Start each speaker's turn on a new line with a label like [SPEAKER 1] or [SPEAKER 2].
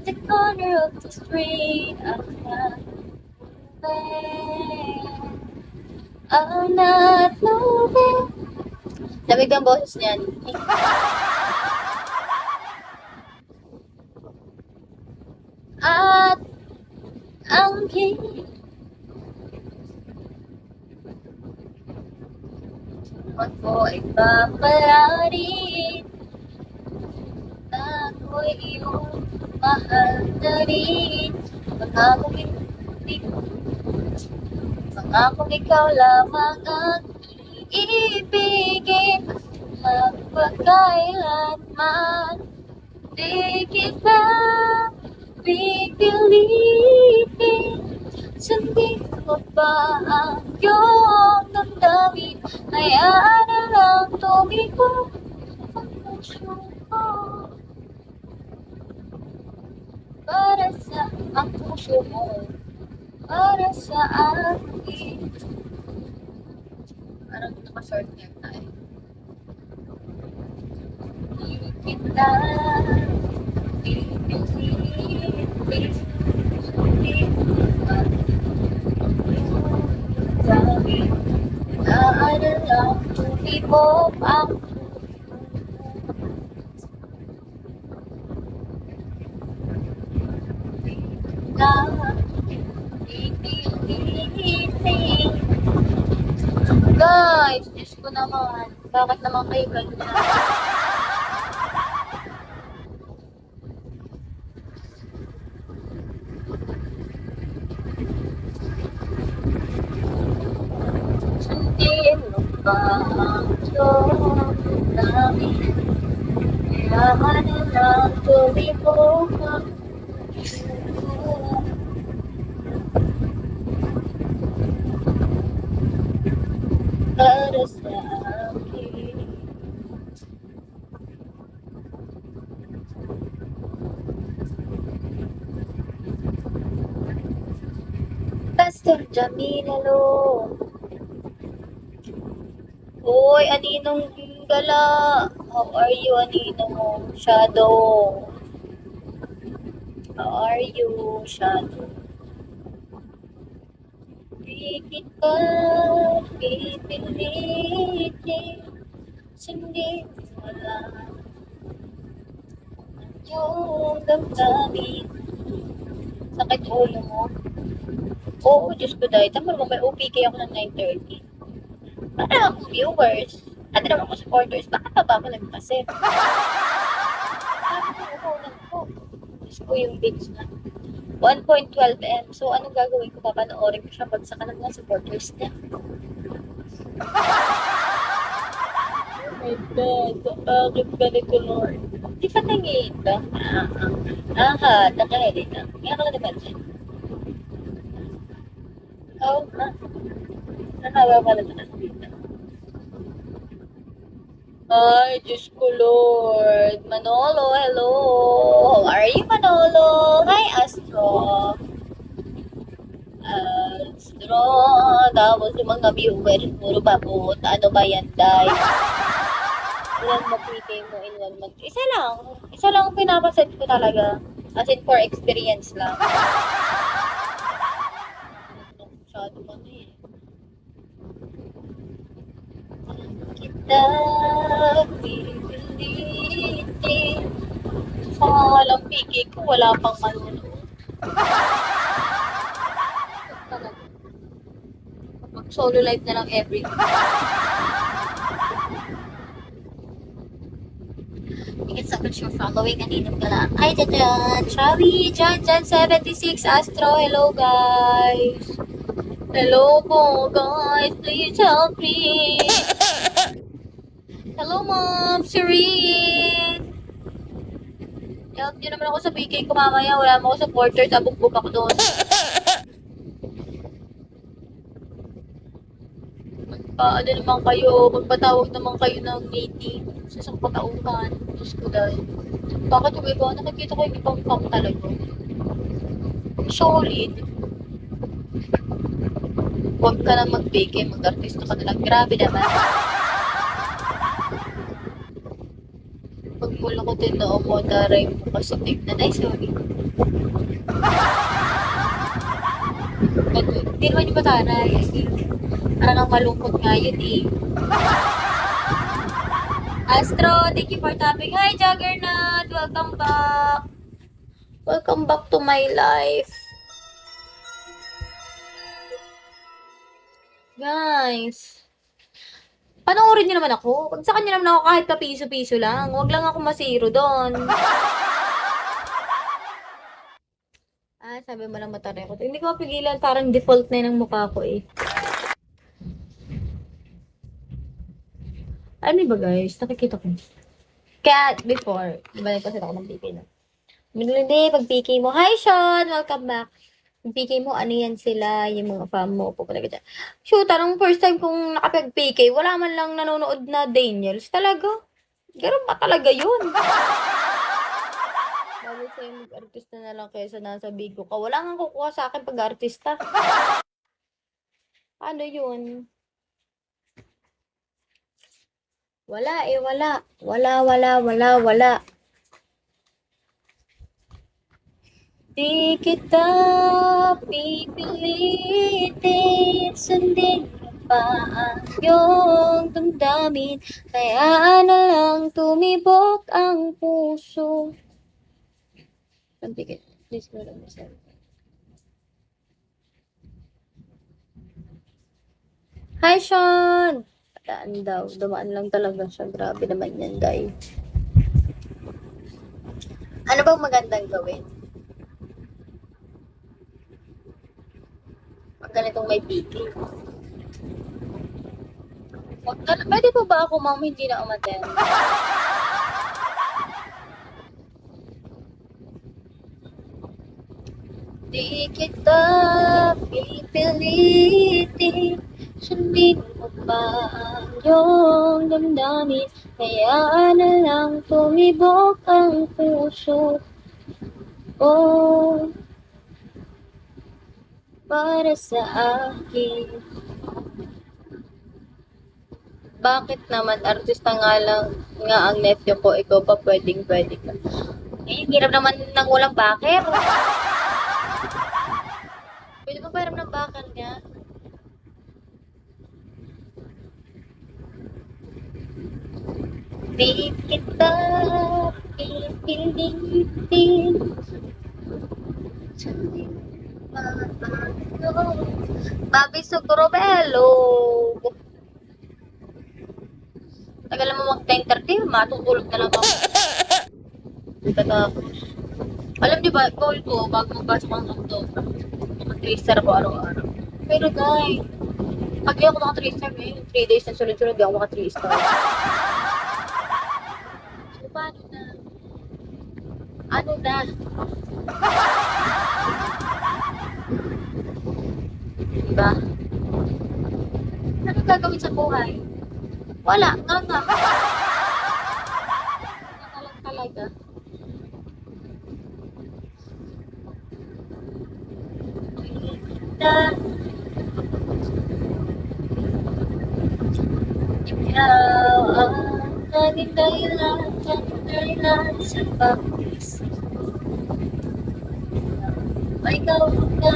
[SPEAKER 1] the corner of the street. I'm not moving. Lamig ang boses niyan. At ang ako ay papalarin. Ako'y iyong mahal na rin. Pangakong ikaw lamang ang iibigin. Magpagkailanman di kita pipilitin. Sundin mo ba ang iyong damdamin? Hayaan na lang tumiko ang puso ko. Para sa ang puso mo, para sa akin. Parang naka-short hair tayo. Hindi kita pipilitin. Sundin mo ba ang hayaan na lang tumiko ang guys, Diyos ko naman. Bakit naman kayo ganyan? Sundin mo ba ang iyong namin? Kailangan na lang tumiko ang para sa akin. Pastor Jamilalo. Hoy, Aninong Gala. How are you, Aninong Shadow? How are you, Shadow? Di kita pipilitin. Sundin mo lang ang iyong damdamin. Sakit ulo mo? Oo, Diyos ko dahil. Tama naman, may OPK ako ng 9:30. Para akong viewers. At naman ako supporters. Bakit pa ba ako nagpasin? Bakit ako ulan ko? Diyos ko yung bids na. 1.12 M. So, anong gagawin ko? Papanoorin ko siya pag sa kanang mga supporters niya. Oh my God. Bakit ganito, Lord? Di pa tingin ba? Nakahelit na. Ngayon ka na naman siya. Oh, nakawa pala na dito. Ay, Diyos ko, Lord. Manolo, hello. How are you, Manolo? Hi, Astro. Astro. Tapos yung mga viewers, puro babot. Ano ba yan, Day? Ilan mag-PK mo in 1 month? Isa lang. Isa lang pinapaset ko talaga. As in, for experience lang. Masyado man eh. Kita pipilitin. Sa mga walang PK ko, wala pang manunood. Kapag solo live na lang every week. It's so much for following. Aninong Gala. Hi, Jajan. Chavi, Jajan76, Astro. Hello, guys. Hello po, guys. Please help me. Hello, Mom. Serene. Help nyo naman ako sa PK ko mamaya. Wala mo ako supporters. Abugbog ako doon. Ano naman kayo, magpatawag naman kayo ng meeting sa isang patauhan. Diyos ko dahil. Bakit yung iba? Nakikita ko yung ibang pang talaga. Solid. Huwag ka na mag-bake, mag-artista ka na lang. Grabe naman. Pag mula ko Buti na mo, daray mo kasi tignan. Ay, sorry. Hindi naman yung mataray. Parang malungkot nga yun eh. Astro, thank you for tapping. Hi, Juggernaut! Welcome back. Welcome back to my life. Guys. Panoorin niyo naman ako. Pag sa kanya naman ako kahit kapiso-piso lang. Huwag lang ako masiro doon. Sabi mo lang mataray ko. Hindi ko mapigilan. Parang default na yun ang mukha ko eh. Ano ba guys? Nakikita ko. Kaya before, di ba nagpasit ako ng PK na? Hindi, pag PK mo, hi Sean! Welcome back. Pag PK mo, ano yan sila, yung mga fam mo, pupunta ka dyan. Shoot, anong first time kong nakapag-PK, wala man lang nanonood na Daniels. Talaga? Ganun ba talaga yun? Bago sa'yo mag-artista na lang kaysa nasa bigo ka. Wala nga kukuha sa akin pag-artista. Ano yun? Wala eh, wala. Wala. Di kita pipilitin, sundin mo pa ang iyong damdamin. Kaya na lang tumibok ang puso. Pagpikit, please go lang myself. Hi, Sean! Daan daw. Dumaan lang talaga siya. Grabe naman yan, guys. Ano bang magandang gawin? Pag ganitong may piki. Pwede po ba ako, ma'am, hindi na umaten? Di kita pipilitin, sundin mo pa ang iyong damdamin. Kaya na lang tumibok ang puso. Oh, para sa akin. Bakit naman artista nga lang nga ang nephew ko, ikaw pa pwede ka. Eh, hirap naman ng walang backer. Pwede ba pairam ng backer niya? Di kita pipilitin, sundin pa ang Bobby Sucrobello. Tagal mo mag-10:30, matutulog na lang ako. Tapos, alam niyo ba, goal ko, bago magpasok ang October, mag-3-star ko araw-araw. Pero guys, pag di ako naka-3-star ngayon, 3 days na sunod-sunod, di ako maka-3-star. So, paano na? Ano na? Diba? Ano gagawin sa buhay? Wala, nga. Nakalang talaga. Ikaw ang naging dahilan sa pag-isip. Ikaw ka